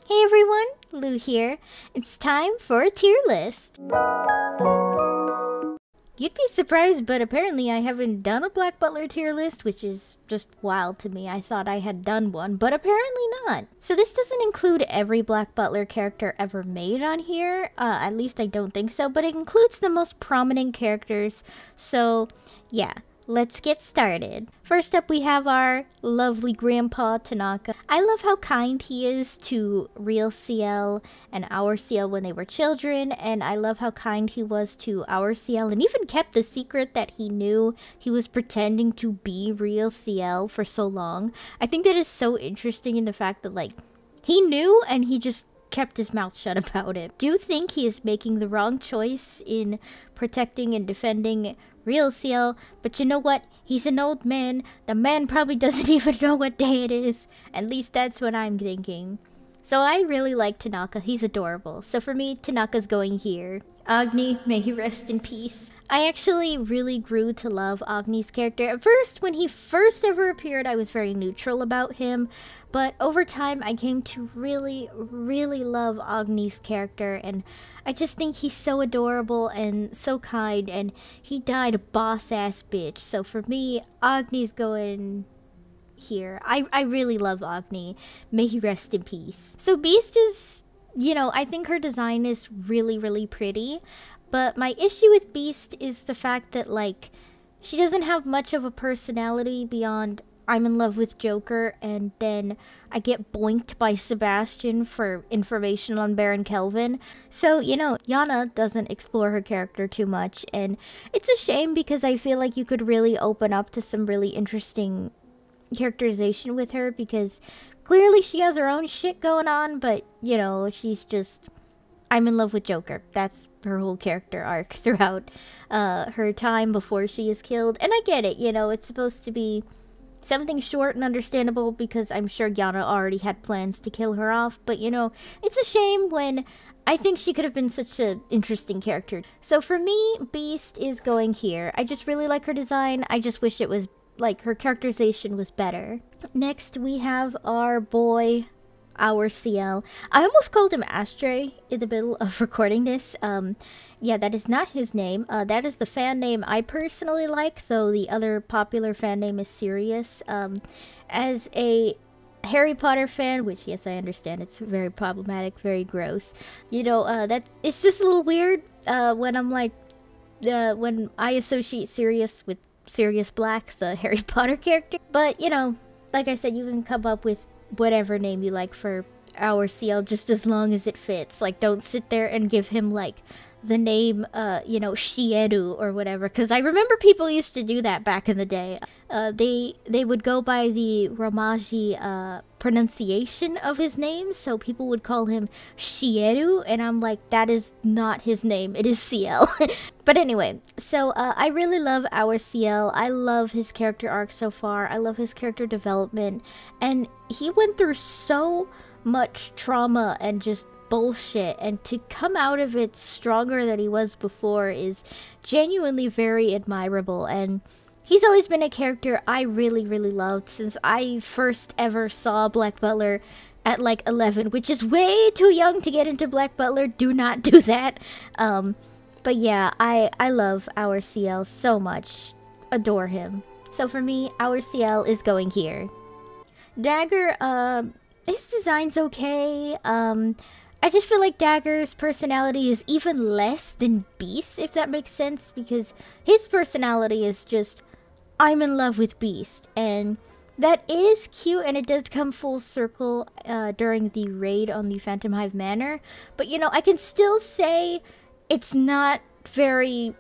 Hey everyone, Lou here. It's time for a tier list. You'd be surprised, but apparently I haven't done a Black Butler tier list, which is just wild to me. I thought I had done one, but apparently not. So this doesn't include every Black Butler character ever made on here, at least I don't think so, but it includes the most prominent characters. So yeah, let's get started. First up, we have our lovely grandpa, Tanaka. I love how kind he is to real CL and our CL when they were children, and I love how kind he was to our CL and even kept the secret that he knew he was pretending to be real CL for so long. I think that is so interesting in the fact that, like, he knew and he just kept his mouth shut about it. Do you think he is making the wrong choice in protecting and defending real CL? But you know what? He's an old man. The man probably doesn't even know what day it is. At least that's what I'm thinking. So I really like Tanaka. He's adorable. So for me, Tanaka's going here. Agni, may he rest in peace. I actually really grew to love Agni's character. At first, when he first ever appeared, I was very neutral about him. But over time, I came to really, really love Agni's character. And I just think he's so adorable and so kind. And he died a boss-ass bitch. So for me, Agni's going here. I really love Agni. May he rest in peace. So Beast is, you know, I think her design is really, really pretty. But my issue with Beast is the fact that, like, she doesn't have much of a personality beyond I'm in love with Joker, and then I get boinked by Sebastian for information on Baron Kelvin. So, you know, Yana doesn't explore her character too much, and it's a shame because I feel like you could really open up to some really interesting characterization with her, because clearly she has her own shit going on, but, you know, she's just, I'm in love with Joker. That's her whole character arc throughout her time before she is killed. And I get it, you know, it's supposed to be something short and understandable because I'm sure Yana already had plans to kill her off. But, you know, it's a shame when I think she could have been such an interesting character. So for me, Beast is going here. I just really like her design. I just wish it was, like, her characterization was better. Next, we have our boy, our CL. I almost called him Ashtray in the middle of recording this. Yeah, that is not his name. That is the fan name I personally like, though the other popular fan name is Sirius. As a Harry Potter fan, which, yes, I understand, it's very problematic, very gross. You know, it's just a little weird when I'm like, when I associate Sirius with Sirius Black, the Harry Potter character. But, you know, like I said, you can come up with whatever name you like for our CL, just as long as it fits. Like, don't sit there and give him, like, the name, you know, Shieru or whatever, because I remember people used to do that back in the day. They would go by the Romaji pronunciation of his name, so people would call him Shieru, and I'm like, that is not his name, it is CL. But anyway, so I really love our CL. I love his character arc so far. I love his character development, and he went through so much trauma and just bullshit, and to come out of it stronger than he was before is genuinely very admirable. And he's always been a character I really, really loved since I first ever saw Black Butler at like 11, which is way too young to get into Black Butler. Do not do that. But yeah, I love our CL so much. Adore him. So for me, our CL is going here. Dagger, his design's okay. I just feel like Dagger's personality is even less than Beast, if that makes sense, because his personality is just, I'm in love with Beast, and that is cute, and it does come full circle during the raid on the Phantom Hive Manor, but, you know, I can still say it's not very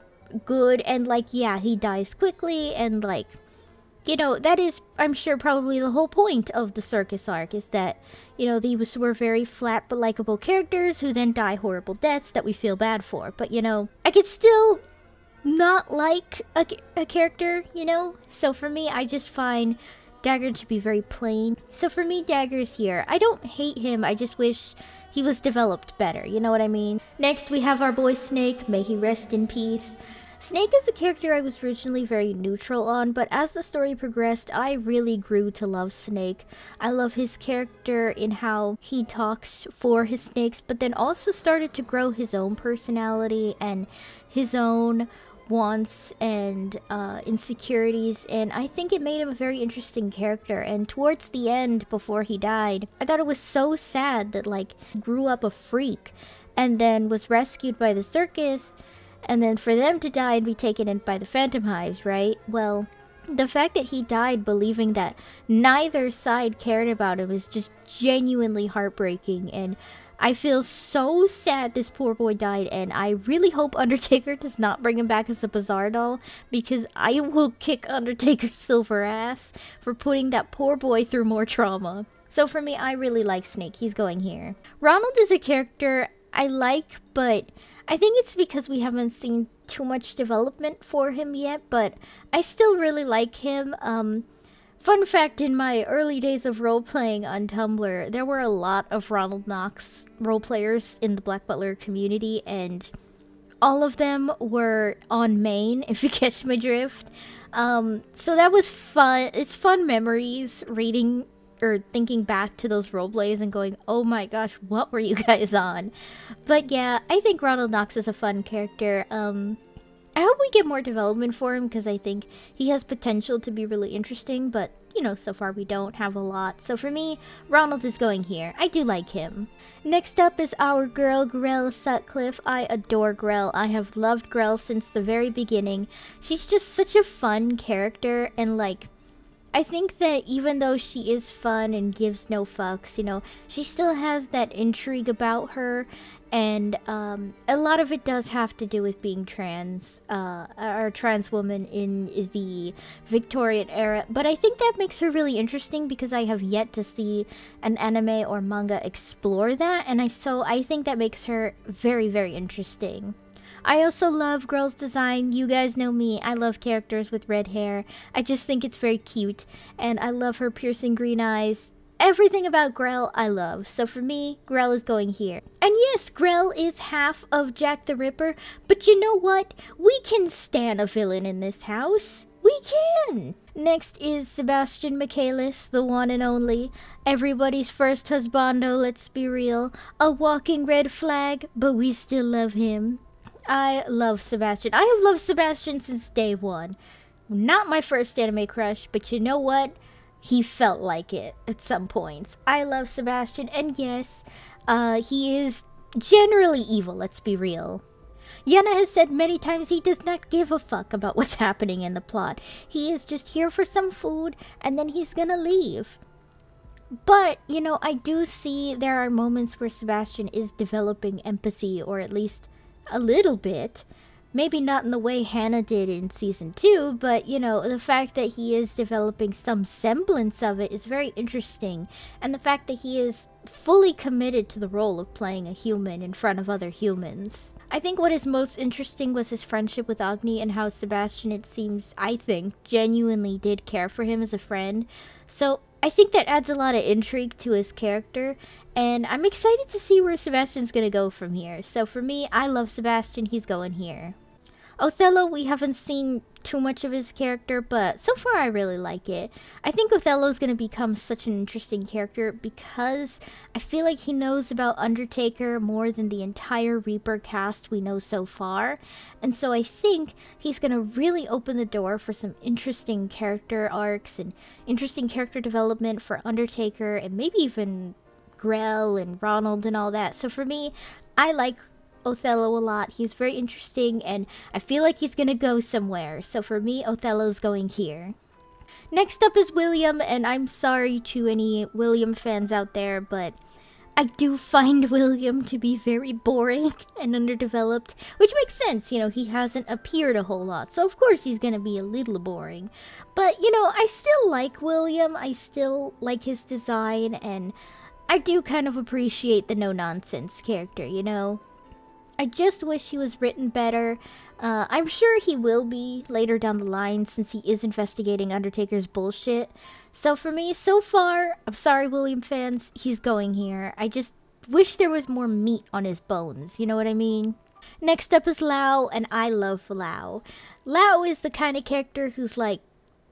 good, and, like, yeah, he dies quickly, and, like, you know, that is, I'm sure, probably the whole point of the circus arc, is that, you know, these were very flat but likable characters who then die horrible deaths that we feel bad for. But, you know, I could still not like a character, you know? So for me, I just find Dagger to be very plain. So for me, Dagger's here. I don't hate him, I just wish he was developed better, you know what I mean? Next, we have our boy Snake, may he rest in peace. Snake is a character I was originally very neutral on, but as the story progressed, I really grew to love Snake. I love his character in how he talks for his snakes, but then also started to grow his own personality and his own wants and insecurities, and I think it made him a very interesting character. And towards the end, before he died, I thought it was so sad that, like, he grew up a freak and then was rescued by the circus, and then for them to die and be taken in by the Phantom Hives, right? Well, the fact that he died believing that neither side cared about him is just genuinely heartbreaking, and I feel so sad this poor boy died, and I really hope Undertaker does not bring him back as a Bizarre doll, because I will kick Undertaker's silver ass for putting that poor boy through more trauma. So for me, I really like Snake. He's going here. Ronald is a character I like, but I think it's because we haven't seen too much development for him yet, but I still really like him. Fun fact, in my early days of role-playing on Tumblr, there were a lot of Ronald Knox role-players in the Black Butler community, and all of them were on main, if you catch my drift. So that was fun. It's fun memories reading or thinking back to those roleplays and going, oh my gosh, what were you guys on? But yeah, I think Ronald Knox is a fun character. I hope we get more development for him, because I think he has potential to be really interesting, but, you know, so far we don't have a lot. So for me, Ronald is going here. I do like him. Next up is our girl, Grell Sutcliffe. I adore Grell. I have loved Grell since the very beginning. She's just such a fun character, and, like, I think that even though she is fun and gives no fucks, you know, she still has that intrigue about her, and a lot of it does have to do with being trans, or trans woman in the Victorian era, but I think that makes her really interesting because I have yet to see an anime or manga explore that, and I think that makes her very, very interesting. I also love Grell's design. You guys know me. I love characters with red hair. I just think it's very cute. And I love her piercing green eyes. Everything about Grell I love. So for me, Grell is going here. And yes, Grell is half of Jack the Ripper. But you know what? We can stand a villain in this house. We can! Next is Sebastian Michaelis, the one and only. Everybody's first husbando, let's be real. A walking red flag, but we still love him. I love Sebastian. I have loved Sebastian since day one. Not my first anime crush, but you know what? He felt like it at some points. I love Sebastian, and yes, he is generally evil, let's be real. Yana has said many times he does not give a fuck about what's happening in the plot. He is just here for some food, and then he's gonna leave. But, you know, I do see there are moments where Sebastian is developing empathy, or at least a little bit. Maybe not in the way Hannah did in season 2, but, you know, the fact that he is developing some semblance of it is very interesting. And the fact that he is fully committed to the role of playing a human in front of other humans. I think what is most interesting was his friendship with Agni, and how Sebastian, it seems, I think, genuinely did care for him as a friend. So I think that adds a lot of intrigue to his character, and I'm excited to see where Sebastian's gonna go from here. So for me, I love Sebastian. He's going here. Othello, we haven't seen too much of his character, but so far I really like it. I think Othello's gonna become such an interesting character because I feel like he knows about Undertaker more than the entire Reaper cast we know so far. And so I think he's gonna really open the door for some interesting character arcs and interesting character development for Undertaker, and maybe even Grell and Ronald and all that. So for me, I like Othello a lot. He's very interesting, and I feel like he's gonna go somewhere. So for me, Othello's going here. Next up is William, and I'm sorry to any William fans out there, but I do find William to be very boring and underdeveloped, which makes sense. You know, he hasn't appeared a whole lot, so of course he's gonna be a little boring. But, you know, I still like William. I still like his design, and I do kind of appreciate the no-nonsense character, you know? I just wish he was written better. I'm sure he will be later down the line, since he is investigating Undertaker's bullshit. So for me, so far, I'm sorry William fans, he's going here. I just wish there was more meat on his bones, you know what I mean? Next up is Lao, and I love Lao. Lao is the kind of character who's like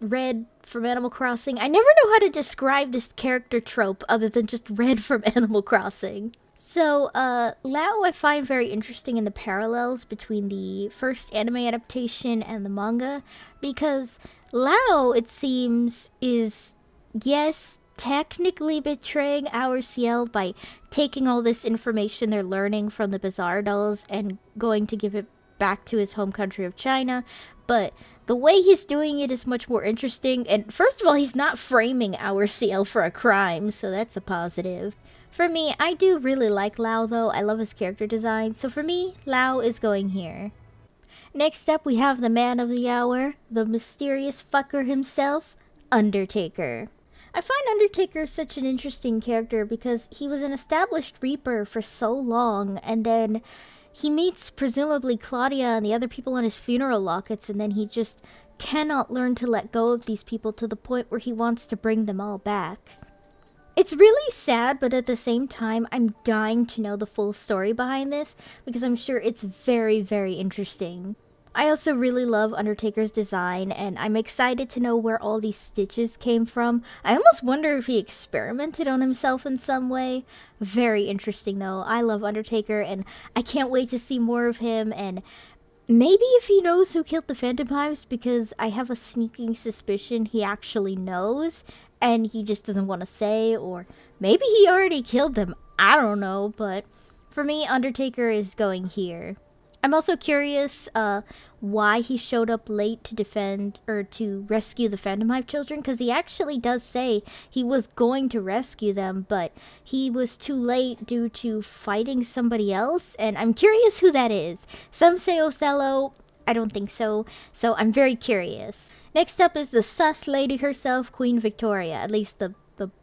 Red from Animal Crossing. I never know how to describe this character trope other than just Red from Animal Crossing. So, Lao I find very interesting in the parallels between the first anime adaptation and the manga, because Lao, it seems, is, yes, technically betraying our CL by taking all this information they're learning from the Bizarre Dolls and going to give it back to his home country of China, but the way he's doing it is much more interesting, and first of all, he's not framing our CL for a crime, so that's a positive. For me, I do really like Lao though. I love his character design, so for me, Lao is going here. Next up, we have the man of the hour, the mysterious fucker himself, Undertaker. I find Undertaker such an interesting character because he was an established Reaper for so long, and then he meets presumably Claudia and the other people on his funeral lockets, and then he just cannot learn to let go of these people to the point where he wants to bring them all back. It's really sad, but at the same time, I'm dying to know the full story behind this because I'm sure it's very, very interesting. I also really love Undertaker's design, and I'm excited to know where all these stitches came from. I almost wonder if he experimented on himself in some way. Very interesting though. I love Undertaker, and I can't wait to see more of him, and maybe if he knows who killed the Phantom Hives, because I have a sneaking suspicion he actually knows, and he just doesn't want to say, or maybe he already killed them. I don't know, but for me, Undertaker is going here. I'm also curious why he showed up late to defend or to rescue the Phantom Hive children, because he actually does say he was going to rescue them, but he was too late due to fighting somebody else, and I'm curious who that is. Some say Othello. I don't think so, so I'm very curious. Next up is the sus lady herself, Queen Victoria, at least the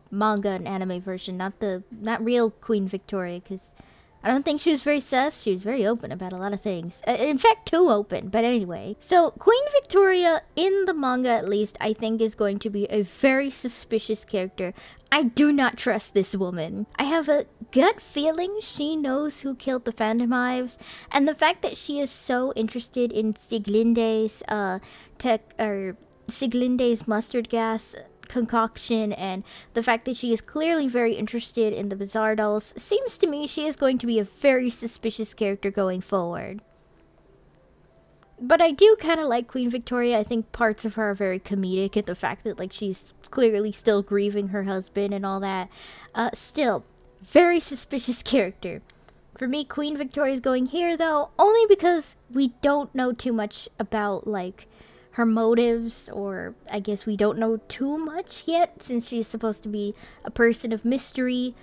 manga and anime version, not real Queen Victoria, because I don't think she was very sus. She was very open about a lot of things. In fact, too open. But anyway. So, Queen Victoria, in the manga at least, I think is going to be a very suspicious character. I do not trust this woman. I have a gut feeling she knows who killed the Phantom Hives. And the fact that she is so interested in Sieglinde's, Sieglinde's mustard gas concoction, and the fact that she is clearly very interested in the Bizarre Dolls, seems to me she is going to be a very suspicious character going forward. But I do kind of like Queen Victoria. I think parts of her are very comedic, and the fact that like she's clearly still grieving her husband and all that. Still, very suspicious character. For me, Queen Victoria is going here though, only because we don't know too much about like her motives, or I guess we don't know too much yet, since she's supposed to be a person of mystery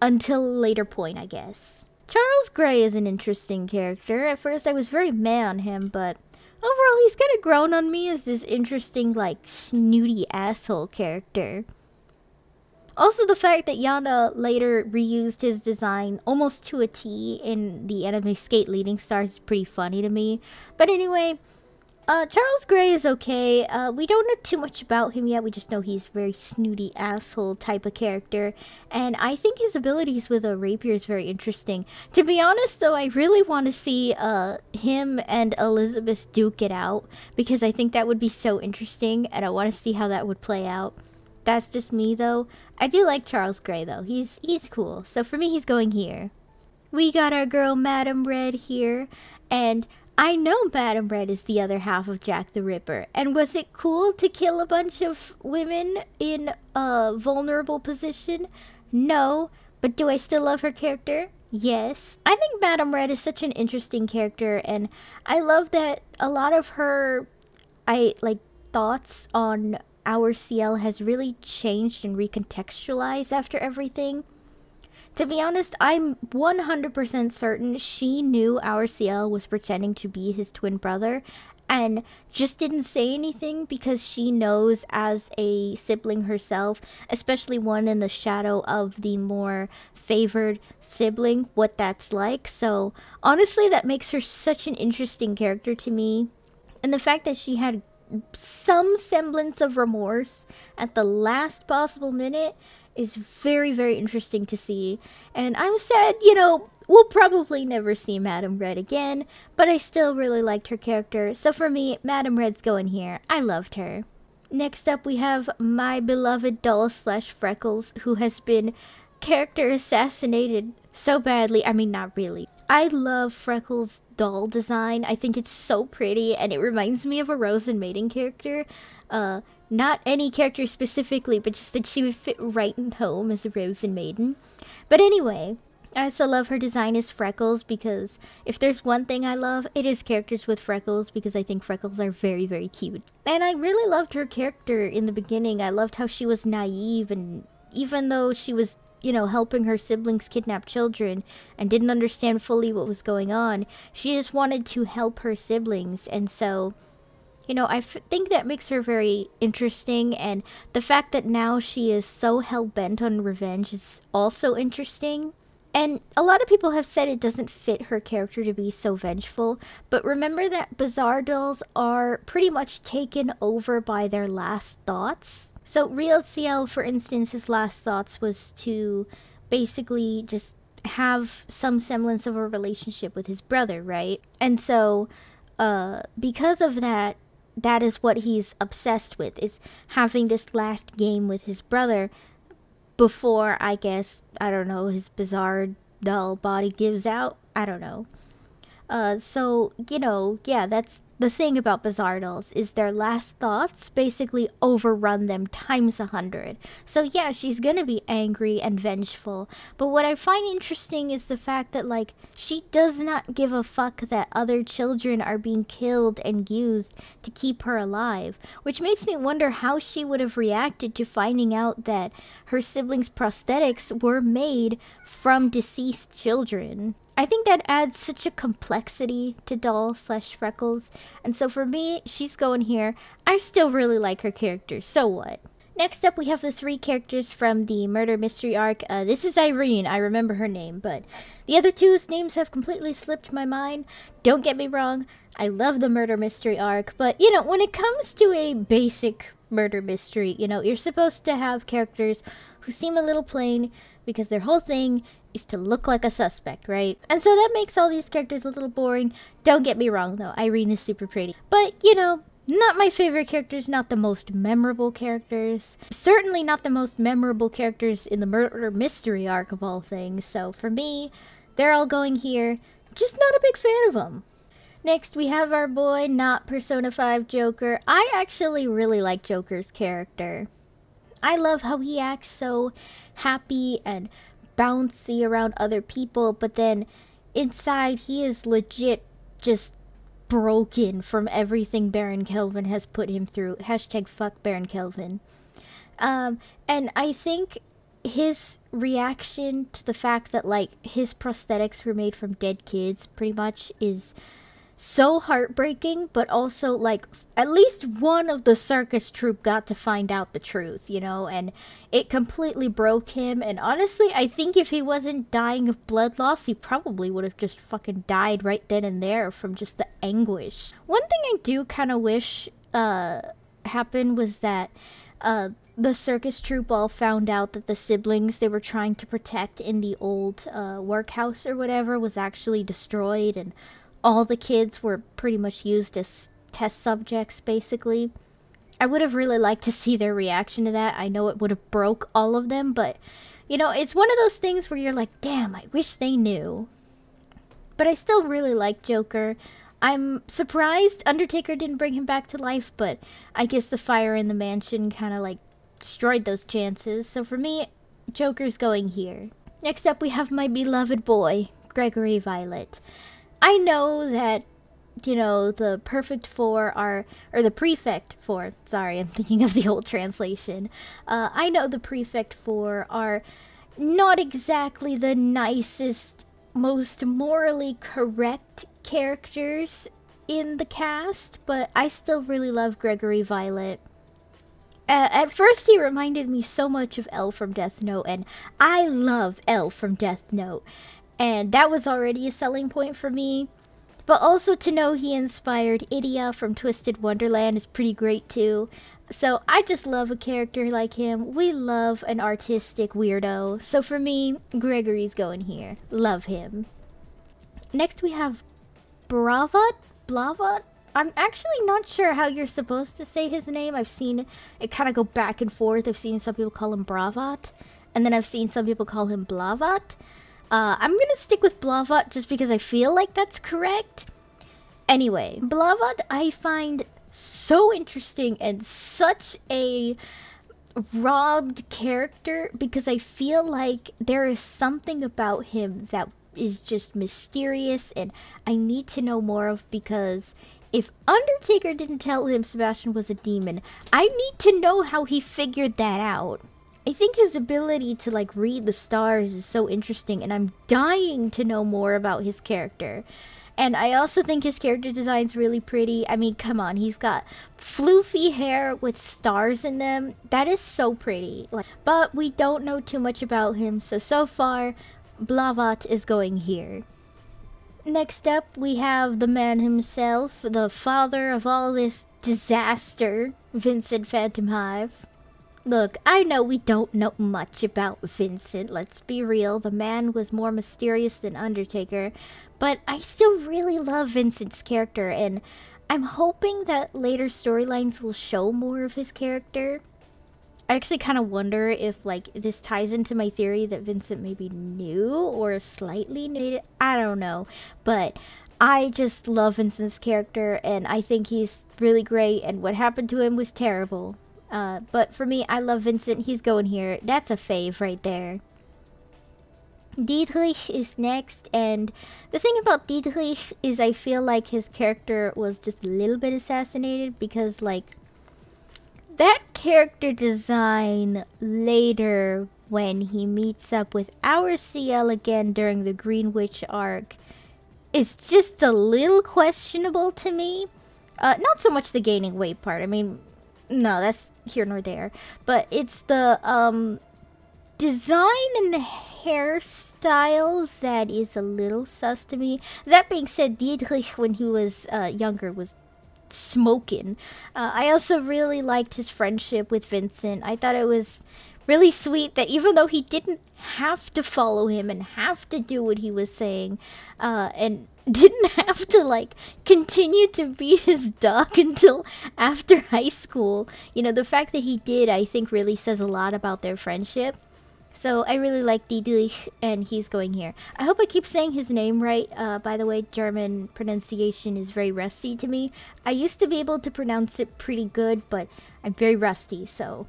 until a later point, I guess. Charles Gray is an interesting character. At first I was very meh on him, but overall he's kind of grown on me as this interesting, like, snooty asshole character. Also, the fact that Yana later reused his design almost to a T in the anime Skate Leading Stars is pretty funny to me. But anyway, Charles Gray is okay. We don't know too much about him yet. We just know he's a very snooty asshole type of character. And I think his abilities with a rapier is very interesting. To be honest though, I really want to see him and Elizabeth duke it out, because I think that would be so interesting, and I want to see how that would play out. That's just me though. I do like Charles Gray though. He's cool. So for me, he's going here. We got our girl Madame Red here, and I know Madame Red is the other half of Jack the Ripper. And was it cool to kill a bunch of women in a vulnerable position? No. But do I still love her character? Yes. I think Madame Red is such an interesting character, and I love that a lot of her thoughts on our CL has really changed and recontextualized after everything. To be honest, I'm 100% certain she knew our CL was pretending to be his twin brother and just didn't say anything because she knows as a sibling herself, especially one in the shadow of the more favored sibling, what that's like. So honestly, that makes her such an interesting character to me. And the fact that she had some semblance of remorse at the last possible minute is very, very interesting to see. And I'm sad, you know, we'll probably never see Madame Red again, but I still really liked her character, so for me, Madame Red's going here. I loved her. Next up, we have my beloved doll slash Freckles, who has been character assassinated so badly. I mean, not really. I love Freckles' doll design. I think it's so pretty, and it reminds me of a Rose and Maiden character. Not any character specifically, but just that she would fit right in home as a Rose and Maiden. But anyway, I also love her design as Freckles, because if there's one thing I love, it is characters with freckles, because I think freckles are very, very cute. And I really loved her character in the beginning. I loved how she was naive, and even though she was, you know, helping her siblings kidnap children and didn't understand fully what was going on, she just wanted to help her siblings. And so, you know, I think that makes her very interesting, and the fact that now she is so hell-bent on revenge is also interesting. And a lot of people have said it doesn't fit her character to be so vengeful, but remember that Bizarre dolls are pretty much taken over by their last thoughts. So Real CL, for instance, his last thoughts was to basically just have some semblance of a relationship with his brother, right? And so, because of that, that is what he's obsessed with, is having this last game with his brother before, I guess, I don't know, his bizarre doll body gives out. I don't know. So, you know, yeah, that's the thing about Bizarre dolls, is their last thoughts basically overrun them times 100. So yeah, she's gonna be angry and vengeful, but what I find interesting is the fact that, like, she does not give a fuck that other children are being killed and used to keep her alive, which makes me wonder how she would have reacted to finding out that her siblings' prosthetics were made from deceased children. I think that adds such a complexity to doll slash Freckles, and so for me, she's going here. I still really like her character, so what? Next up, we have the 3 characters from the Murder Mystery arc. This is Irene, I remember her name, but the other 2's names have completely slipped my mind. Don't get me wrong, I love the Murder Mystery arc, but, you know, when it comes to a basic murder mystery, you know, you're supposed to have characters who seem a little plain, because their whole thing is to look like a suspect, right? And so that makes all these characters a little boring. Don't get me wrong, though. Irene is super pretty. But, you know, not my favorite characters, not the most memorable characters. Certainly not the most memorable characters in the Murder Mystery arc of all things. So for me, they're all going here. Just not a big fan of them. Next, we have our boy, not Persona 5 Joker. I actually really like Joker's character. I love how he acts so happy and bouncy around other people, but then inside he is legit just broken from everything Baron Kelvin has put him through. Hashtag fuck Baron Kelvin. And I think his reaction to the fact that, like, his prosthetics were made from dead kids pretty much is so heartbreaking, but also, like, at least one of the circus troupe got to find out the truth, you know, and it completely broke him. And honestly, I think if he wasn't dying of blood loss, he probably would have just fucking died right then and there from just the anguish. One thing I do kind of wish happened was that the circus troupe all found out that the siblings they were trying to protect in the old workhouse or whatever was actually destroyed, and all the kids were pretty much used as test subjects, basically. I would have really liked to see their reaction to that. I know it would have broke all of them, but, you know, it's one of those things where you're like, damn, I wish they knew. But I still really like Joker. I'm surprised Undertaker didn't bring him back to life, but I guess the fire in the mansion kind of, like, destroyed those chances. So for me, Joker's going here. Next up, we have my beloved boy, Gregory Violet. I know that, you know, the Perfect Four are, or the Prefect Four, sorry, I'm thinking of the old translation. I know the Prefect Four are not exactly the nicest, most morally correct characters in the cast, but I still really love Gregory Violet. At first, he reminded me so much of L from Death Note, and I love L from Death Note. And that was already a selling point for me. But also to know he inspired Idia from Twisted Wonderland is pretty great too. So I just love a character like him. We love an artistic weirdo. So for me, Gregory's going here. Love him. Next we have Bravat? Blavat? I'm actually not sure how you're supposed to say his name. I've seen it kind of go back and forth. I've seen some people call him Bravat, and then I've seen some people call him Blavat. I'm gonna stick with Blavat just because I feel like that's correct. Anyway, Blavat I find so interesting and such a robbed character because I feel like there is something about him that is just mysterious and I need to know more of, because if Undertaker didn't tell him Sebastian was a demon, I need to know how he figured that out. I think his ability to like read the stars is so interesting and I'm dying to know more about his character. And I also think his character design's really pretty. I mean, come on, he's got floofy hair with stars in them. That is so pretty. But we don't know too much about him, so far, Blavat is going here. Next up, we have the man himself, the father of all this disaster, Vincent Phantom Hive. Look, I know we don't know much about Vincent, let's be real. The man was more mysterious than Undertaker, but I still really love Vincent's character, and I'm hoping that later storylines will show more of his character. I actually kind of wonder if, like, this ties into my theory that Vincent maybe knew or slightly knew. I don't know, but I just love Vincent's character, and I think he's really great, and what happened to him was terrible. But for me, I love Vincent. He's going here. That's a fave right there. Dietrich is next, and the thing about Dietrich is I feel like his character was just a little bit assassinated because, like, that character design later when he meets up with our CL again during the Green Witch arc is just a little questionable to me. Not so much the gaining weight part. I mean, no, that's here nor there. But it's the design and the hairstyle that is a little sus to me. That being said, Dietrich when he was younger was smoking. I also really liked his friendship with Vincent. I thought it was really sweet that even though he didn't have to follow him and have to do what he was saying, and didn't have to like continue to be his dog until after high school, you know, the fact that he did, I think really says a lot about their friendship. So I really like Dietrich, and he's going here. I hope I keep saying his name right. By the way, German pronunciation is very rusty to me. I used to be able to pronounce it pretty good, but I'm very rusty, so.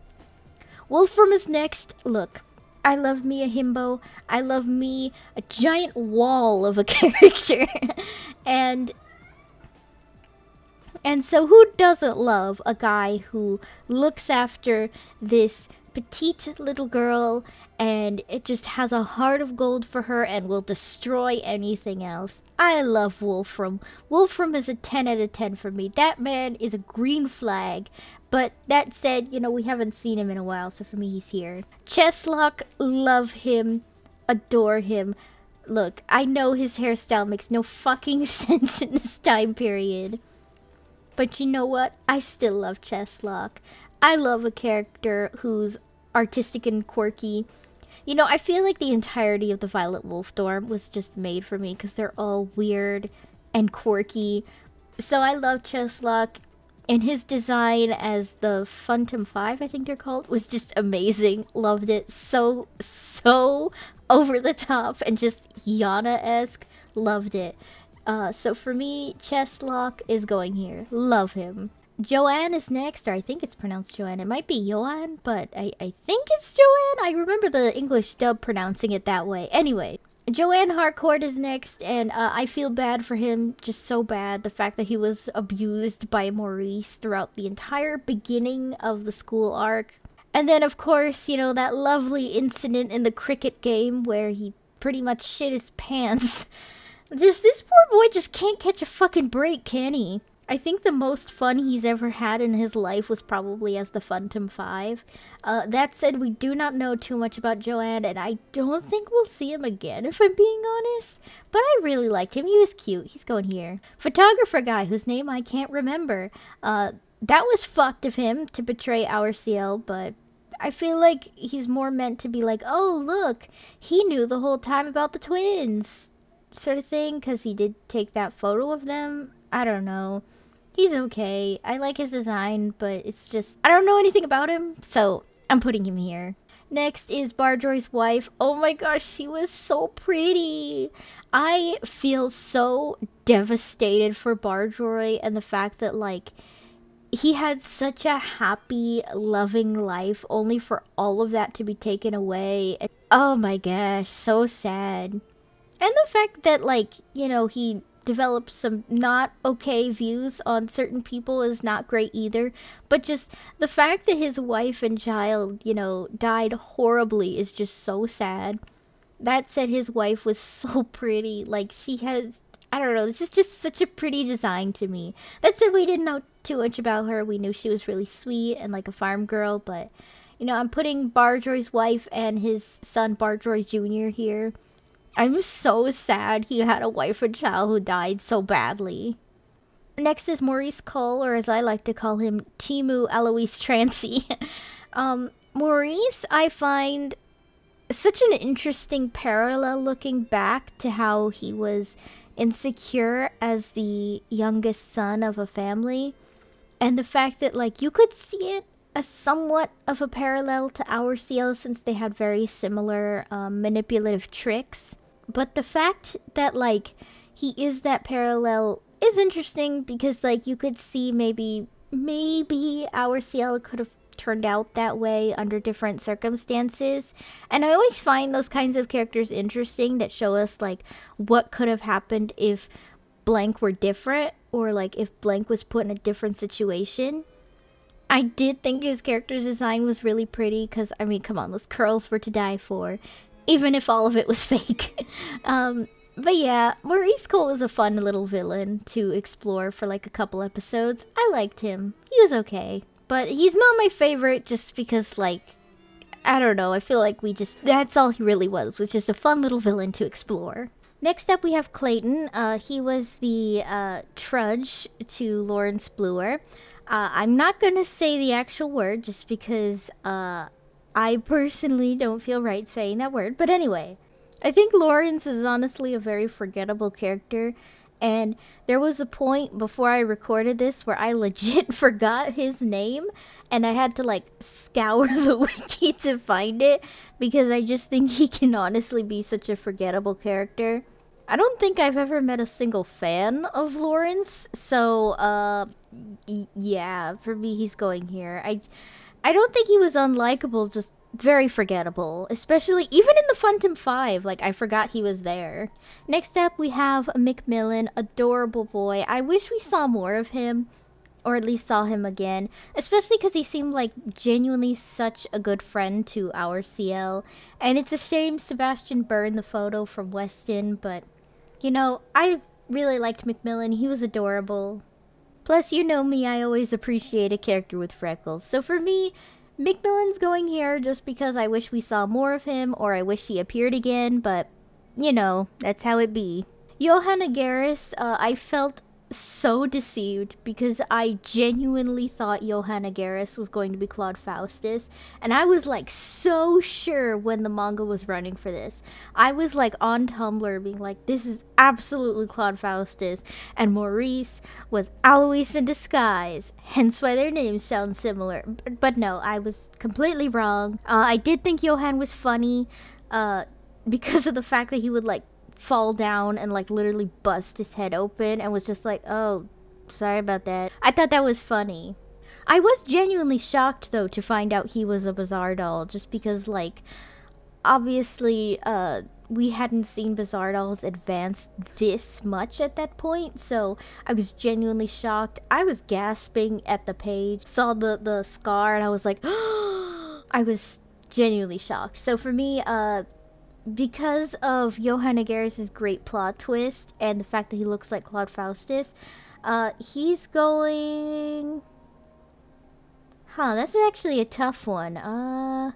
Wolfram is next. Look, I love me a himbo. I love me a giant wall of a character. And so who doesn't love a guy who looks after this petite little girl and it just has a heart of gold for her and will destroy anything else? I love Wolfram. Wolfram is a 10 out of 10 for me. That man is a green flag. But that said, you know, we haven't seen him in a while, so for me he's here. Chesslock, love him, adore him. Look, I know his hairstyle makes no fucking sense in this time period. But you know what? I still love Chesslock. I love a character who's artistic and quirky. You know, I feel like the entirety of the Violet Wolf dorm was just made for me because they're all weird and quirky. So I love Chesslock, and his design as the Phantom 5, I think they're called, was just amazing. Loved it. So over the top and just Yana-esque. Loved it. So for me, Chesslock is going here. Love him. Joanne is next, or I think it's pronounced Joanne. It might be Joanne, but I think it's Joanne. I remember the English dub pronouncing it that way. Anyway, Joanne Harcourt is next, and I feel bad for him, just so bad. The fact that he was abused by Maurice throughout the entire beginning of the school arc. And then, of course, you know, that lovely incident in the cricket game where he pretty much shit his pants. This poor boy just can't catch a fucking break, can he? I think the most fun he's ever had in his life was probably as the Phantom 5. That said, we do not know too much about Joanne, and I don't think we'll see him again, if I'm being honest. But I really liked him. He was cute. He's going here. Photographer guy, whose name I can't remember. that was fucked of him to betray our CL, but I feel like he's more meant to be like, oh, look, he knew the whole time about the twins, sort of thing, because he did take that photo of them. I don't know. He's okay. I like his design, but it's just, I don't know anything about him, so I'm putting him here. Next is Barjoy's wife. Oh my gosh, she was so pretty. I feel so devastated for Barjoy and the fact that, like, he had such a happy, loving life, only for all of that to be taken away. Oh my gosh, so sad. And the fact that, like, you know, he developed some not okay views on certain people is not great either. But just the fact that his wife and child, you know, died horribly is just so sad. That said, his wife was so pretty. Like, she has, I don't know, this is just such a pretty design to me. That said, we didn't know too much about her. We knew she was really sweet and like a farm girl, but, you know, I'm putting Barjoy's wife and his son Barjoy Jr. here. I'm so sad he had a wife and child who died so badly. Next is Maurice Cole, or as I like to call him, Timu Eloise Trancy. Maurice, I find such an interesting parallel looking back to how he was insecure as the youngest son of a family. And the fact that, like, you could see it as somewhat of a parallel to our CL since they had very similar manipulative tricks. But the fact that, like, he is that parallel is interesting because, like, you could see maybe our CL could have turned out that way under different circumstances. And I always find those kinds of characters interesting that show us, like, what could have happened if blank were different, or like if blank was put in a different situation. I did think his character's design was really pretty because, I mean, come on, those curls were to die for, even if all of it was fake. But yeah, Maurice Cole was a fun little villain to explore for like a couple episodes. I liked him. He was okay. But he's not my favorite just because, like, I don't know, I feel like that's all he really was just a fun little villain to explore. Next up we have Clayton. He was the trudge to Lawrence Bluer. I'm not gonna say the actual word just because I personally don't feel right saying that word. But anyway, I think Lawrence is honestly a very forgettable character. And there was a point before I recorded this where I legit forgot his name. And I had to, like, scour the wiki to find it. Because I just think he can honestly be such a forgettable character. I don't think I've ever met a single fan of Lawrence. So, yeah, for me, he's going here. I don't think he was unlikable, just very forgettable, especially even in the Phantom 5. Like, I forgot he was there. Next up, we have Macmillan, adorable boy. I wish we saw more of him, or at least saw him again, especially because he seemed like genuinely such a good friend to our CL. And it's a shame Sebastian burned the photo from Weston, but, you know, I really liked Macmillan. He was adorable. Plus, you know me, I always appreciate a character with freckles. So for me, Macmillan's going here just because I wish we saw more of him, or I wish he appeared again, but, you know, that's how it be. Johanna Garris, I felt so deceived because I genuinely thought Johanna Garris was going to be Claude Faustus, and I was like so sure when the manga was running for this. I was like on Tumblr being like, this is absolutely Claude Faustus, and Maurice was Alois in disguise, hence why their names sound similar. But no, I was completely wrong. I did think Johan was funny because of the fact that he would like fall down and like literally bust his head open and was just like, oh, sorry about that. I thought that was funny. I was genuinely shocked though to find out he was a Bizarre doll, just because like obviously we hadn't seen Bizarre dolls advance this much at that point, so I was genuinely shocked. I was gasping at the page, saw the scar, and I was like I was genuinely shocked. So for me, because of Johanna Garris' great plot twist and the fact that he looks like Claude Faustus, he's going... Huh, that's actually a tough one. I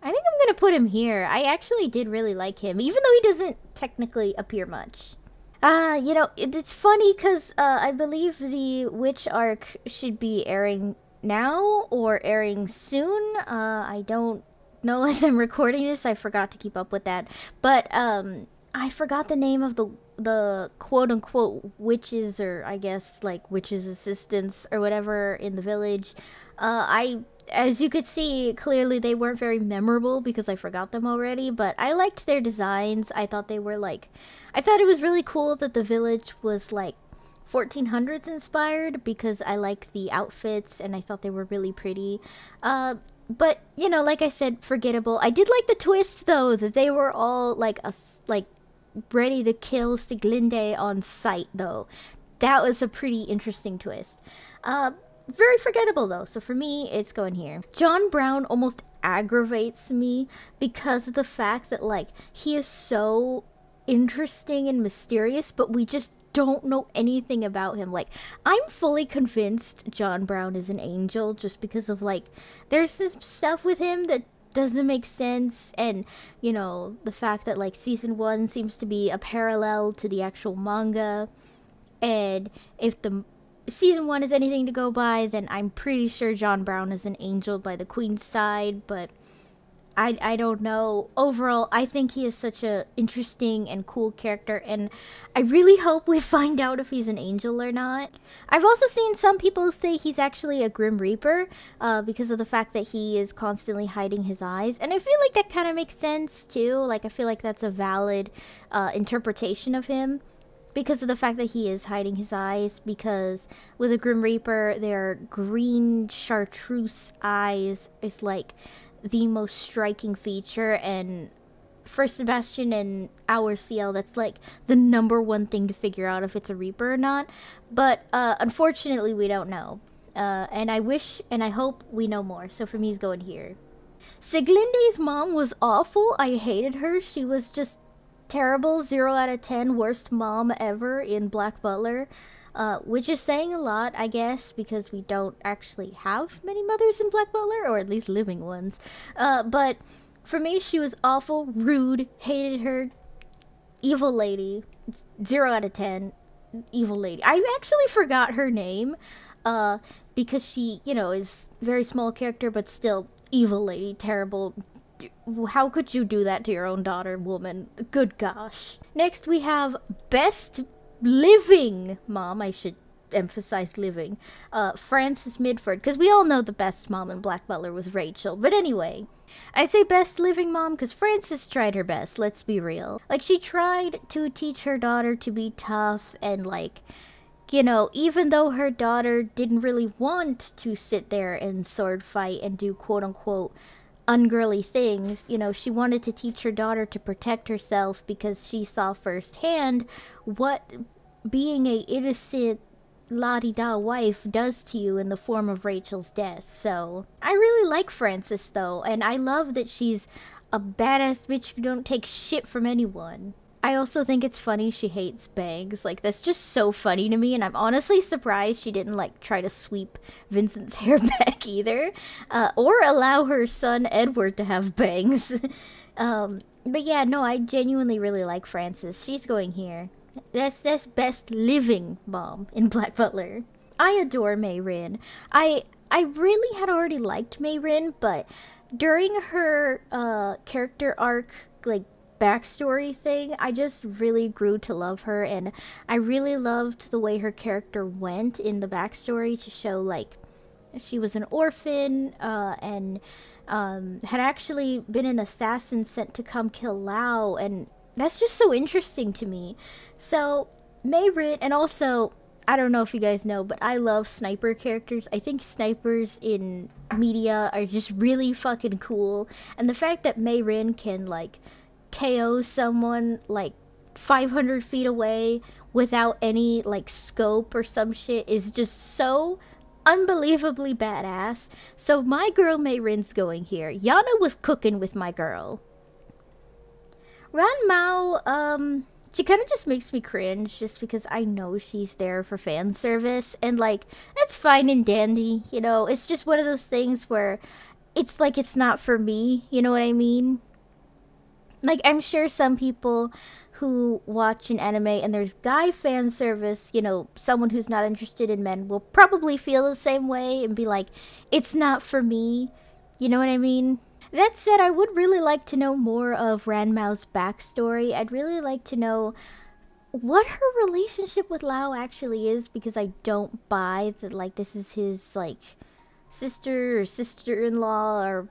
think I'm gonna put him here. I actually did really like him, even though he doesn't technically appear much. You know, it's funny because I believe the Witch arc should be airing now or airing soon. I don't know as I'm recording this. I forgot to keep up with that. But I forgot the name of the quote unquote witches, or I guess like witches assistants or whatever in the village. As you could see, clearly they weren't very memorable because I forgot them already, but I liked their designs. I thought they were like, I thought it was really cool that the village was like 1400s inspired because I like the outfits and I thought they were really pretty. But you know, like I said, forgettable. I did like the twist though, that they were all like ready to kill Siglinde on sight though. That was a pretty interesting twist. Very forgettable though, so for me, it's going here. John Brown almost aggravates me because of the fact that like he is so interesting and mysterious, but we just don't know anything about him. Like, I'm fully convinced John Brown is an angel just because of like, there's some stuff with him that doesn't make sense, and you know, the fact that like season 1 seems to be a parallel to the actual manga, and if the season 1 is anything to go by, then I'm pretty sure John Brown is an angel by the Queen's side, but I don't know. Overall, I think he is such a interesting and cool character, and I really hope we find out if he's an angel or not. I've also seen some people say he's actually a Grim Reaper, because of the fact that he is constantly hiding his eyes, and I feel like that kind of makes sense too. Like, I feel like that's a valid interpretation of him, because of the fact that he is hiding his eyes, because with a Grim Reaper, their green chartreuse eyes is like the most striking feature, and for Sebastian and our CL, that's like the #1 thing to figure out if it's a Reaper or not. But unfortunately, we don't know. And I wish and I hope we know more. So for me, he's going here. Siglinde's mom was awful. I hated her. She was just terrible. 0 out of 10, worst mom ever in Black Butler. Which is saying a lot, I guess, because we don't actually have many mothers in Black Butler, or at least living ones. But for me, she was awful, rude, hated her, evil lady. 0 out of 10, evil lady. I actually forgot her name, because she, you know, is very small character, but still evil lady, terrible. How could you do that to your own daughter, woman? Good gosh. Next, we have Best Living Mom. I should emphasize living. Frances Midford, because we all know the best mom in Black Butler was Rachel. But anyway, I say Best Living Mom because Frances tried her best, let's be real. Like, she tried to teach her daughter to be tough, and like, you know, even though her daughter didn't really want to sit there and sword fight and do quote-unquote ungirly things, you know, she wanted to teach her daughter to protect herself because she saw firsthand what being a innocent la-di-da wife does to you in the form of Rachel's death. So I really like Frances though, and I love that she's a badass bitch who don't take shit from anyone. I also think it's funny she hates bangs. Like, that's just so funny to me, and I'm honestly surprised she didn't like try to sweep Vincent's hair back either, or allow her son Edward to have bangs. But yeah, no, I genuinely really like Frances. She's going here. That's Best Living Mom in Black Butler. I adore Mayrin. I really had already liked Mayrin, but during her character arc, like, backstory thing, I just really grew to love her, and I really loved the way her character went in the backstory to show like she was an orphan, and had actually been an assassin sent to come kill Lau, and that's just so interesting to me. So Mayrin, and also, I don't know if you guys know, but I love sniper characters. I think snipers in media are just really fucking cool, and the fact that Mayrin can like KO someone like 500 feet away without any like scope or some shit is just so unbelievably badass. So my girl Mayrin's going here. Yana was cooking with my girl. Ran Mao, she kind of just makes me cringe just because I know she's there for fan service, and like, that's fine and dandy, you know. It's just one of those things where it's like, it's not for me, you know what I mean? Like, I'm sure some people who watch an anime and there's guy fan service, you know, someone who's not interested in men will probably feel the same way and be like, it's not for me. You know what I mean? That said, I would really like to know more of Ranmao's backstory. I'd really like to know what her relationship with Lao actually is, because I don't buy that, like, this is his, like, sister or sister-in-law or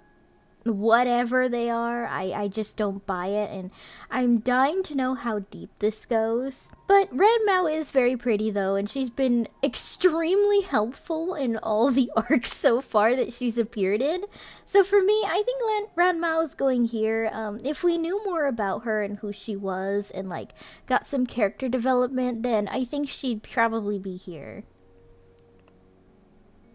whatever they are. I just don't buy it, and I'm dying to know how deep this goes. But Ranmao is very pretty though, and she's been extremely helpful in all the arcs so far that she's appeared in. So for me, I think Ranmao is going here. If we knew more about her and who she was and like got some character development, then I think she'd probably be here.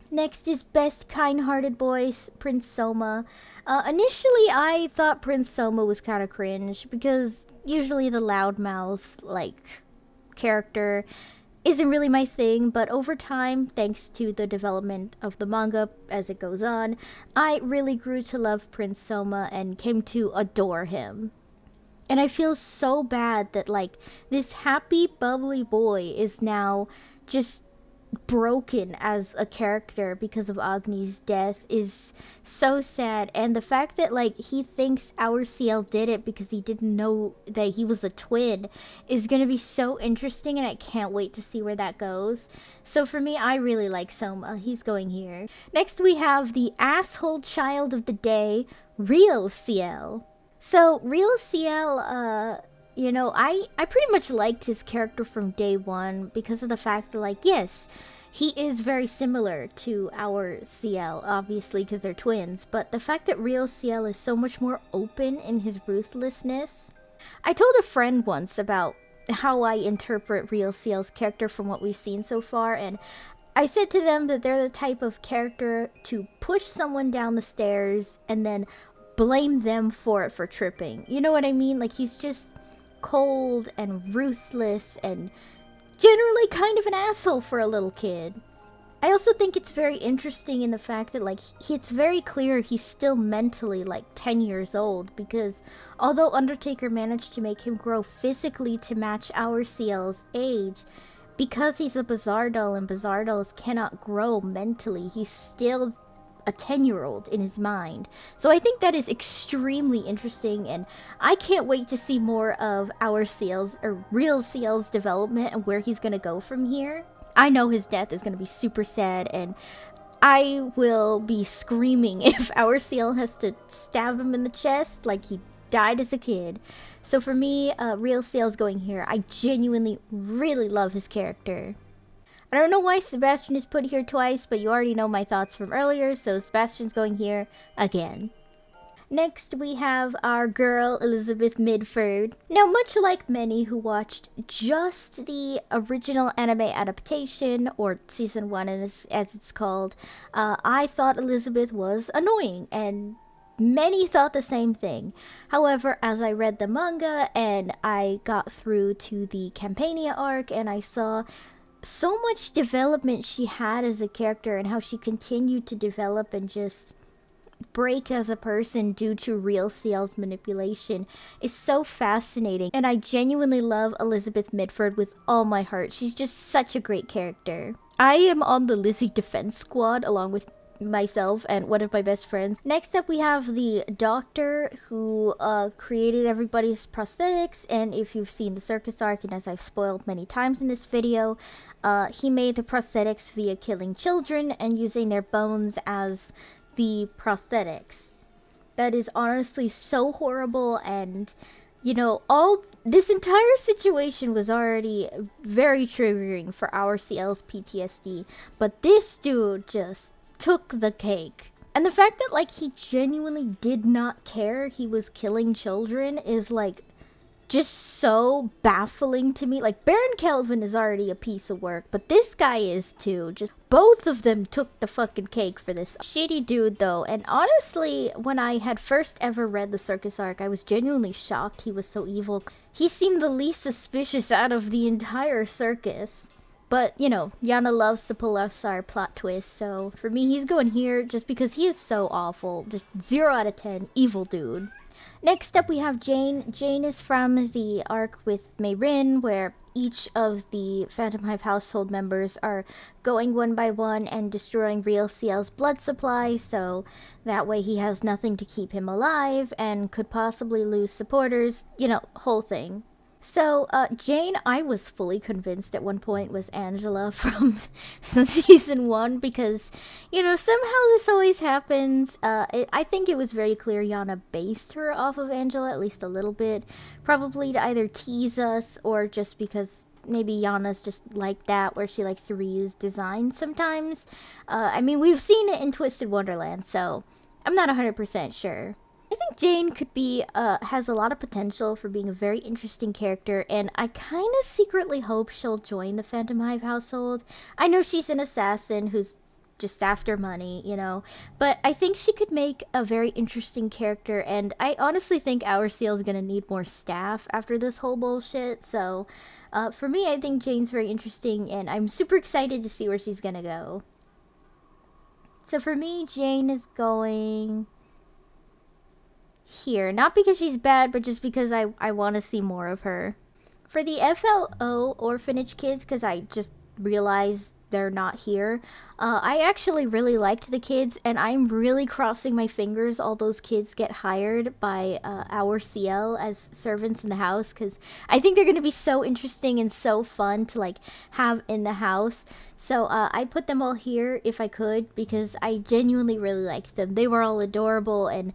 Next is Best Kind-Hearted Boys, Prince Soma. Initially, I thought Prince Soma was kind of cringe, because usually the loudmouth, like, character isn't really my thing, but over time, thanks to the development of the manga as it goes on, I really grew to love Prince Soma and came to adore him. And I feel so bad that, like, this happy, bubbly boy is now just broken as a character because of Agni's death is so sad. And the fact that, like, he thinks our CL did it because he didn't know that he was a twin is gonna be so interesting, and I can't wait to see where that goes. So for me, I really like Soma. He's going here. Next we have the asshole child of the day, Real CL. So Real CL, you know, I pretty much liked his character from day one because of the fact that, like, yes, he is very similar to our CL, obviously, because they're twins, but the fact that Real CL is so much more open in his ruthlessness. I told a friend once about how I interpret Real CL's character from what we've seen so far, and I said to them that they're the type of character to push someone down the stairs and then blame them for it for tripping. You know what I mean? Like, he's just cold and ruthless and generally kind of an asshole for a little kid. I also think it's very interesting in the fact that, like, it's very clear he's still mentally like 10 years old, because although Undertaker managed to make him grow physically to match our CL's age, because he's a Bizarre Doll and Bizarre Dolls cannot grow mentally, he's still a 10-year-old in his mind. So I think that is extremely interesting, and I can't wait to see more of our CL's, or Real CL's development and where he's gonna go from here. I know his death is gonna be super sad, and I will be screaming if our CL has to stab him in the chest like he died as a kid. So for me, Real CL's going here. I genuinely really love his character. I don't know why Sebastian is put here twice, but you already know my thoughts from earlier, so Sebastian's going here again. Next, we have our girl, Elizabeth Midford. Now, much like many who watched just the original anime adaptation, or Season 1 as it's called, I thought Elizabeth was annoying, and many thought the same thing. However, as I read the manga, and I got through to the Campania arc, and I saw so much development she had as a character and how she continued to develop and just break as a person due to Real CL's manipulation is so fascinating, and I genuinely love Elizabeth Midford with all my heart. She's just such a great character. I am on the Lizzie defense squad along with myself and one of my best friends. Next up, we have the doctor who created everybody's prosthetics, and if you've seen the circus arc, and as I've spoiled many times in this video, he made the prosthetics via killing children and using their bones as the prosthetics. That is honestly so horrible, and you know, this entire situation was already very triggering for our CL's PTSD, but this dude just took the cake. And the fact that, like, he genuinely did not care he was killing children is, like, just so baffling to me. Like, Baron Kelvin is already a piece of work, but this guy is too. Just both of them took the fucking cake for this shitty dude, though. And honestly, when I had first ever read the circus arc, I was genuinely shocked he was so evil. He seemed the least suspicious out of the entire circus. But, you know, Yana loves to pull us our plot twist, so for me, he's going here just because he is so awful. Just 0 out of 10, evil dude. Next up, we have Jane. Jane is from the arc with Mayrin, where each of the Phantom Hive household members are going one by one and destroying Real CL's blood supply, so that way he has nothing to keep him alive and could possibly lose supporters, you know, whole thing. So, Jane, I was fully convinced at one point was Angela from season 1 because, you know, somehow this always happens. I think it was very clear Yana based her off of Angela, at least a little bit. Probably to either tease us or just because maybe Yana's just like that, where she likes to reuse designs sometimes. I mean, we've seen it in Twisted Wonderland, so I'm not 100% sure. I think Jane could be, has a lot of potential for being a very interesting character, and I kind of secretly hope she'll join the Phantom Hive household. I know she's an assassin who's just after money, you know, but I think she could make a very interesting character, and I honestly think Our Seal is gonna need more staff after this whole bullshit, so, for me, I think Jane's very interesting, and I'm super excited to see where she's gonna go. So for me, Jane is going here, not because she's bad, but just because I want to see more of her. For the FLO orphanage kids, because I just realized they're not here, I actually really liked the kids, and I'm really crossing my fingers all those kids get hired by Our CL as servants in the house, because I think they're going to be so interesting and so fun to like have in the house. So I put them all here if I could, because I genuinely really liked them. They were all adorable, and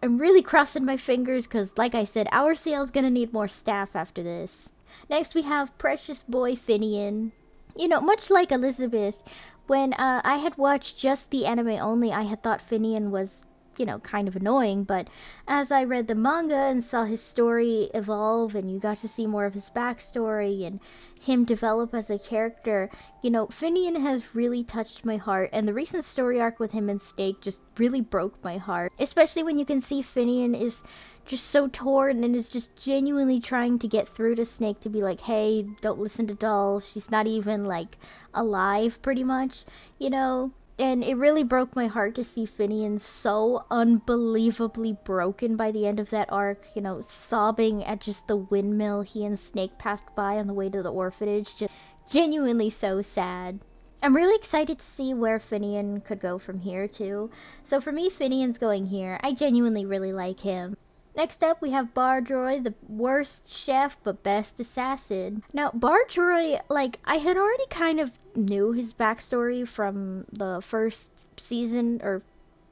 I'm really crossing my fingers because, like I said, Our CL is going to need more staff after this. Next, we have Precious Boy Finian. You know, much like Elizabeth, when I had watched just the anime only, I had thought Finian was, you know, kind of annoying, but as I read the manga and saw his story evolve and you got to see more of his backstory and him develop as a character, you know, Finian has really touched my heart, and the recent story arc with him and Snake just really broke my heart, especially when you can see Finian is just so torn and is just genuinely trying to get through to Snake to be like, hey, don't listen to Doll, she's not even like alive pretty much, you know. And it really broke my heart to see Finian so unbelievably broken by the end of that arc, you know, sobbing at just the windmill he and Snake passed by on the way to the orphanage. Just genuinely so sad. I'm really excited to see where Finian could go from here too. So for me, Finian's going here. I genuinely really like him. Next up, we have Bardroy, the worst chef but best assassin. Now, Bardroy, like, I had already kind of knew his backstory from the first season, or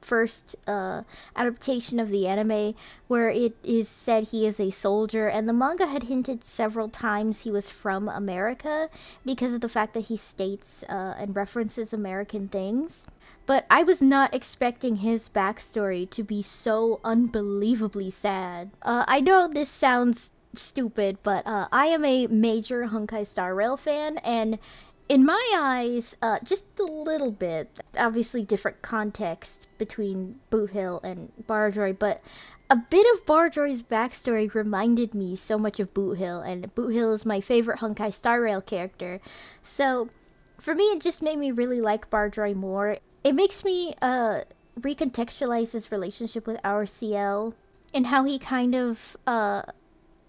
first adaptation of the anime, where it is said he is a soldier, and the manga had hinted several times he was from America because of the fact that he states and references American things. But I was not expecting his backstory to be so unbelievably sad. I know this sounds stupid, but I am a major Honkai Star Rail fan, and in my eyes, just a little bit, obviously different context between Boot Hill and Bardroy, but a bit of Bardroy's backstory reminded me so much of Boot Hill, and Boot Hill is my favorite Honkai Star Rail character. So for me, it just made me really like Bardroy more. It makes me recontextualize his relationship with Our CL and how he kind of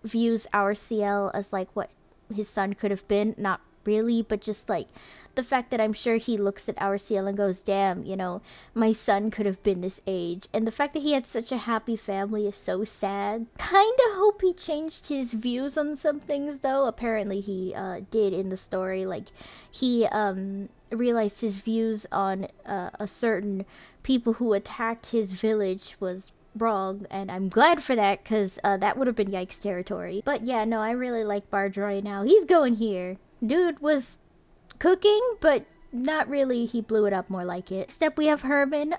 views Our CL as like what his son could have been. Not really, but just like the fact that I'm sure he looks at Our CL and goes, damn, you know, my son could have been this age. And the fact that he had such a happy family is so sad. Kinda hope he changed his views on some things though. Apparently he did in the story. Like he realized his views on a certain people who attacked his village was wrong, and I'm glad for that, because that would have been yikes territory. But yeah, no, I really like Bardroy now. He's going here. Dude was cooking, but not really. He blew it up more like it. Next up, we have Herman.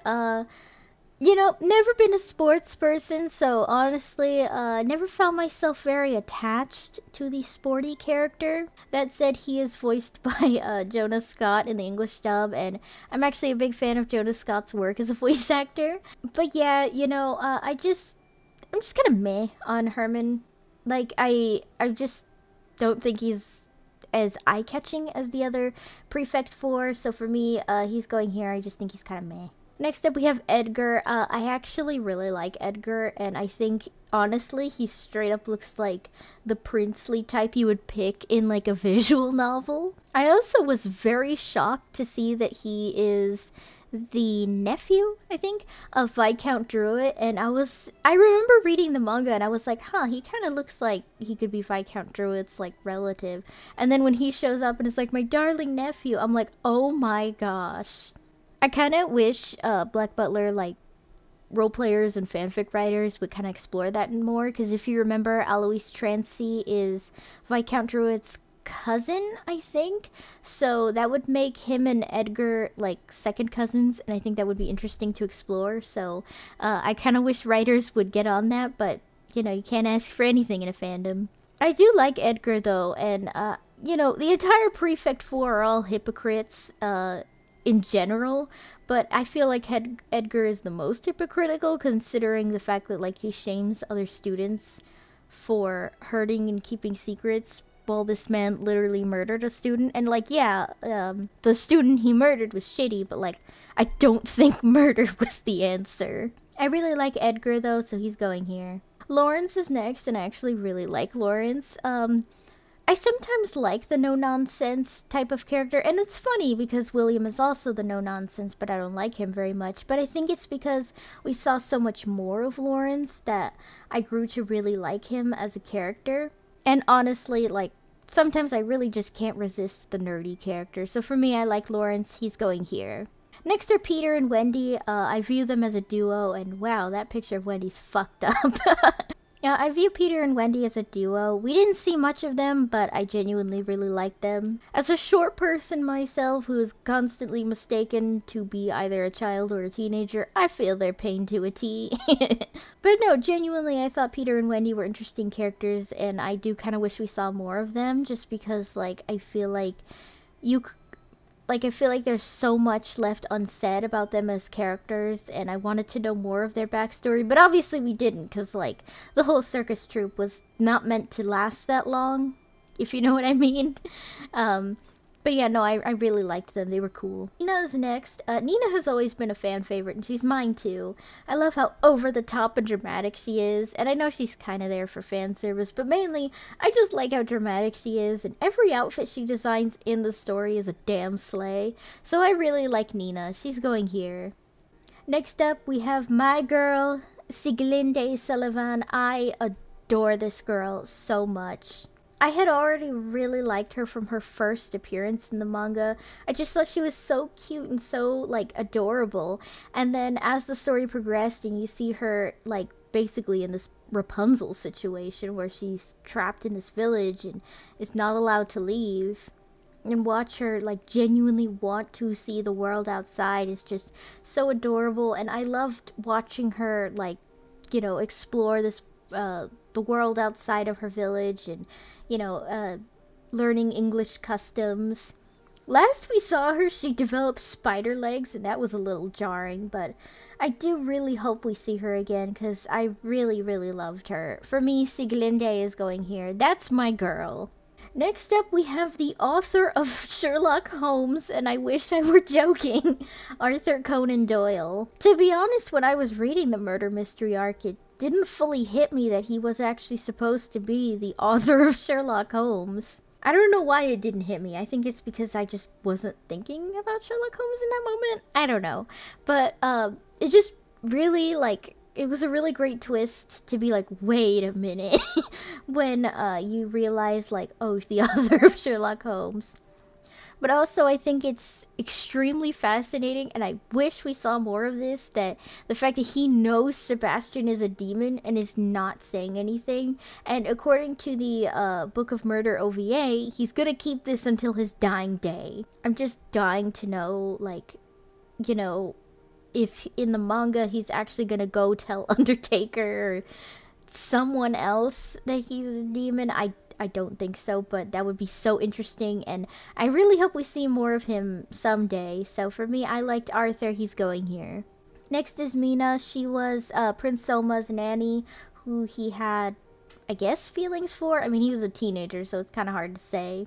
You know, never been a sports person, so honestly, never found myself very attached to the sporty character. That said, he is voiced by Jonas Scott in the English dub, and I'm actually a big fan of Jonas Scott's work as a voice actor. But yeah, you know, I'm just kind of meh on Herman. Like, I just don't think he's as eye-catching as the other Prefect 4, so for me, he's going here. I just think he's kind of meh. Next up, we have Edgar. I actually really like Edgar, and I think, honestly, he straight up looks like the princely type you would pick in, like, a visual novel. I also was very shocked to see that he is the nephew, I think, of Viscount Druid, and I remember reading the manga, and I was like, huh, he kind of looks like he could be Viscount Druid's, like, relative. And then when he shows up and is like, my darling nephew, I'm like, oh my gosh. I kind of wish Black Butler, like, role players and fanfic writers would kind of explore that more, because if you remember, Alois Trancy is Viscount Druid's cousin, I think, so that would make him and Edgar, like, second cousins, and I think that would be interesting to explore, so I kind of wish writers would get on that, but, you know, you can't ask for anything in a fandom. I do like Edgar, though, and, you know, the entire Prefect 4 are all hypocrites, in general, but I feel like Edgar is the most hypocritical, considering the fact that, like, he shames other students for hurting and keeping secrets while this man literally murdered a student. And, like, yeah, the student he murdered was shitty, but, like, I don't think murder was the answer. I really like Edgar, though, so he's going here. Lawrence is next, and I actually really like Lawrence. I sometimes like the no-nonsense type of character, and it's funny because William is also the no-nonsense, but I don't like him very much. But I think it's because we saw so much more of Lawrence that I grew to really like him as a character. And honestly, like, sometimes I really just can't resist the nerdy character. So for me, I like Lawrence. He's going here. Next are Peter and Wendy. I view them as a duo, and wow, that picture of Wendy's fucked up. I view Peter and Wendy as a duo. We didn't see much of them, but I genuinely really like them. As a short person myself who is constantly mistaken to be either a child or a teenager, I feel their pain to a T. But no, genuinely, I thought Peter and Wendy were interesting characters, and I do kind of wish we saw more of them, just because, like, I feel like there's so much left unsaid about them as characters, and I wanted to know more of their backstory, but obviously we didn't, because, like, the whole circus troupe was not meant to last that long, if you know what I mean. But yeah, no, I really liked them. They were cool. Nina's next. Nina has always been a fan favorite, and she's mine too. I love how over-the-top and dramatic she is, and I know she's kind of there for fan service, but mainly, I just like how dramatic she is, and every outfit she designs in the story is a damn slay. So I really like Nina. She's going here. Next up, we have my girl, Sieglinde Sullivan. I adore this girl so much. I had already really liked her from her first appearance in the manga. I just thought she was so cute and so, like, adorable. And then as the story progressed and you see her, like, basically in this Rapunzel situation where she's trapped in this village and is not allowed to leave, and watch her, like, genuinely want to see the world outside is just so adorable. And I loved watching her, like, you know, explore this, the world outside of her village and, you know, learning English customs. Last we saw her, she developed spider legs, and that was a little jarring, but I do really hope we see her again, because I really, really loved her. For me, Sieglinde is going here. That's my girl. Next up, we have the author of Sherlock Holmes, and I wish I were joking, Arthur Conan Doyle. To be honest, when I was reading the murder mystery arc, it didn't fully hit me that he was actually supposed to be the author of Sherlock Holmes. I don't know why it didn't hit me. I think it's because I just wasn't thinking about Sherlock Holmes in that moment. I don't know. But it just really, like, it was a really great twist to be like, wait a minute, when you realize, like, oh, the author of Sherlock Holmes. But also, I think it's extremely fascinating, and I wish we saw more of this, that the fact that he knows Sebastian is a demon and is not saying anything. And according to the Book of Murder OVA, he's gonna keep this until his dying day. I'm just dying to know, like, you know, if in the manga he's actually gonna go tell Undertaker or someone else that he's a demon. I don't think so, but that would be so interesting, and I really hope we see more of him someday. So for me, I liked Arthur. He's going here. Next is Mina. She was Prince Selma's nanny, who he had, I guess, feelings for. I mean, he was a teenager, so it's kind of hard to say.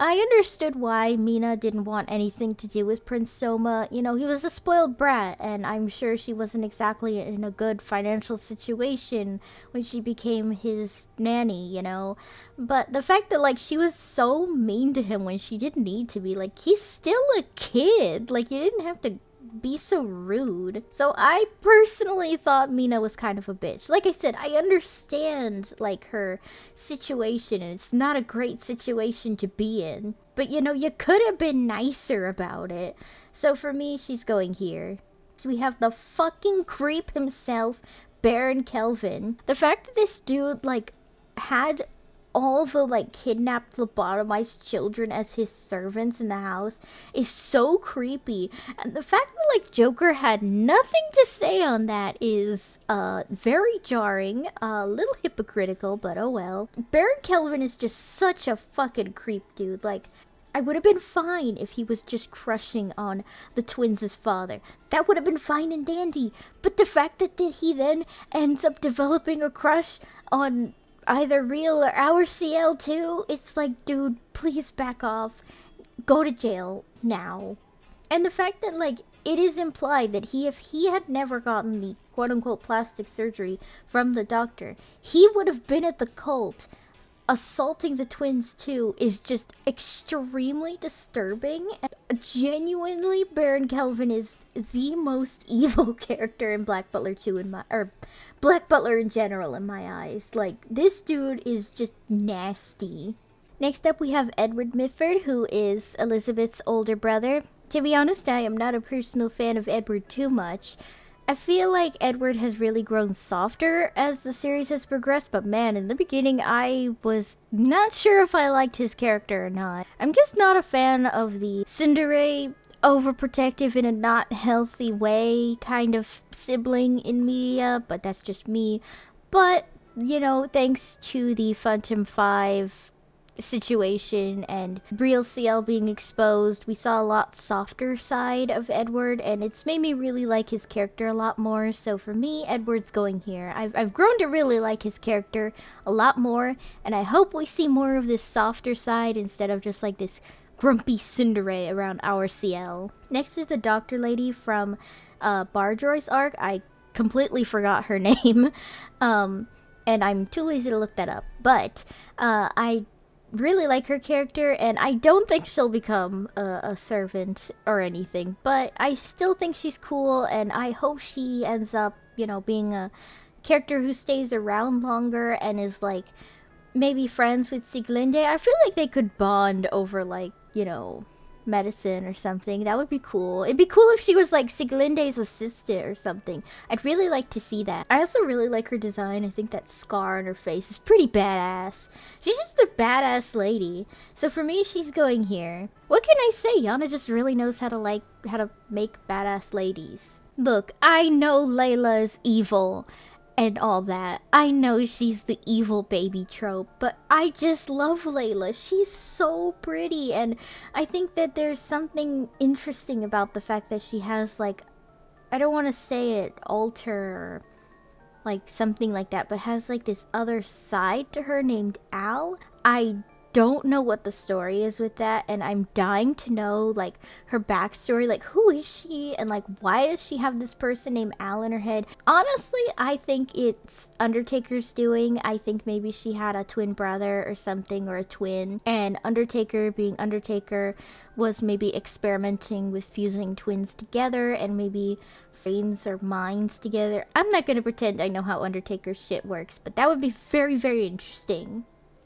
I understood why Mina didn't want anything to do with Prince Soma. You know, he was a spoiled brat, and I'm sure she wasn't exactly in a good financial situation when she became his nanny, you know. But the fact that, like, she was so mean to him when she didn't need to be, like, he's still a kid. Like, you didn't have to be so rude. So I personally thought Mina was kind of a bitch. Like I said, I understand like her situation, and it's not a great situation to be in, but you know, you could have been nicer about it. So for me, she's going here. So we have the fucking creep himself, Baron Kelvin. The fact that this dude like had all the like kidnapped lobotomized children as his servants in the house is so creepy, and the fact that like Joker had nothing to say on that is very jarring, a little hypocritical, but oh well. Baron Kelvin is just such a fucking creep, dude. Like, I would have been fine if he was just crushing on the twins' father. That would have been fine and dandy. But the fact that he then ends up developing a crush on either real or our CL too, it's like, dude, please back off. Go to jail now. And the fact that, like, it is implied that if he had never gotten the quote-unquote plastic surgery from the doctor, he would have been at the cult. Assaulting the twins too is just extremely disturbing. And genuinely, Baron Kelvin is the most evil character in Black Butler 2 or Black Butler in general in my eyes. Like, this dude is just nasty. Next up we have Edward Mifford, who is Elizabeth's older brother. To be honest, I am not a personal fan of Edward too much. I feel like Edward has really grown softer as the series has progressed, but man, in the beginning I was not sure if I liked his character or not. I'm just not a fan of the tsundere, overprotective in a not healthy way kind of sibling in media, but that's just me. But, you know, thanks to the Phantom 5 situation and real CL being exposed, we saw a lot softer side of Edward, and it's made me really like his character a lot more. So for me, Edward's going here. I've grown to really like his character a lot more, and I hope we see more of this softer side instead of just like this grumpy tsundere around our CL. Next is the doctor lady from Bardroy's arc. I completely forgot her name, and I'm too lazy to look that up, but I really like her character, and I don't think she'll become a servant or anything, but I still think she's cool, and I hope she ends up, you know, being a character who stays around longer and is like maybe friends with Sieglinde. I feel like they could bond over, like, you know, medicine or something. That would be cool. It'd be cool if she was like Sieglinde's assistant or something. I'd really like to see that. I also really like her design. I think that scar on her face is pretty badass. She's just a badass lady. So for me, she's going here. What can I say? Yana just really knows how to make badass ladies. Look, I know Layla is evil and all that. I know she's the evil baby trope, but I just love Layla. She's so pretty, and I think that there's something interesting about the fact that she has, like, I don't want to say it, alter or like something like that, but has like this other side to her named Al. I don't know what the story is with that, and I'm dying to know like her backstory, like who is she and like why does she have this person named Al in her head. Honestly, I think it's Undertaker's doing. I think maybe she had a twin brother or something, or a twin, and Undertaker, being Undertaker, was maybe experimenting with fusing twins together and maybe brains or minds together. I'm not gonna pretend I know how Undertaker's shit works, but that would be very, very interesting.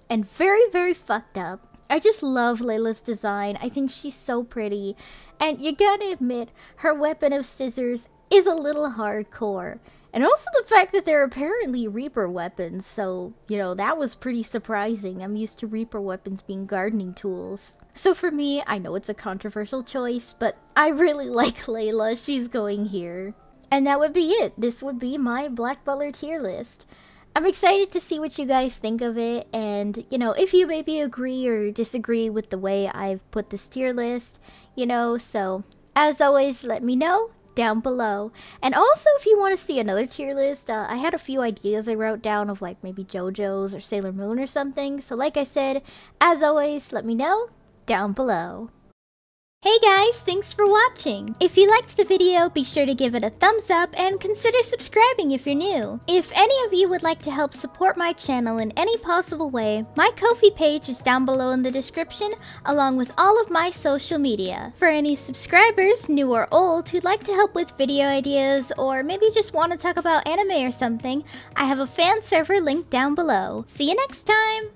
And very, very fucked up. I just love Layla's design. I think she's so pretty. And you gotta admit, her weapon of scissors is a little hardcore. And also the fact that they're apparently Reaper weapons. So, you know, that was pretty surprising. I'm used to Reaper weapons being gardening tools. So for me, I know it's a controversial choice, but I really like Layla. She's going here. And that would be it. This would be my Black Butler tier list. I'm excited to see what you guys think of it, and, you know, if you maybe agree or disagree with the way I've put this tier list, you know, so, as always, let me know down below. And also, if you want to see another tier list, I had a few ideas I wrote down of, like, maybe JoJo's or Sailor Moon or something, so like I said, as always, let me know down below. Hey guys, thanks for watching! If you liked the video, be sure to give it a thumbs up and consider subscribing if you're new. If any of you would like to help support my channel in any possible way, my Ko-fi page is down below in the description, along with all of my social media. For any subscribers, new or old, who'd like to help with video ideas, or maybe just want to talk about anime or something, I have a fan server linked down below. See you next time!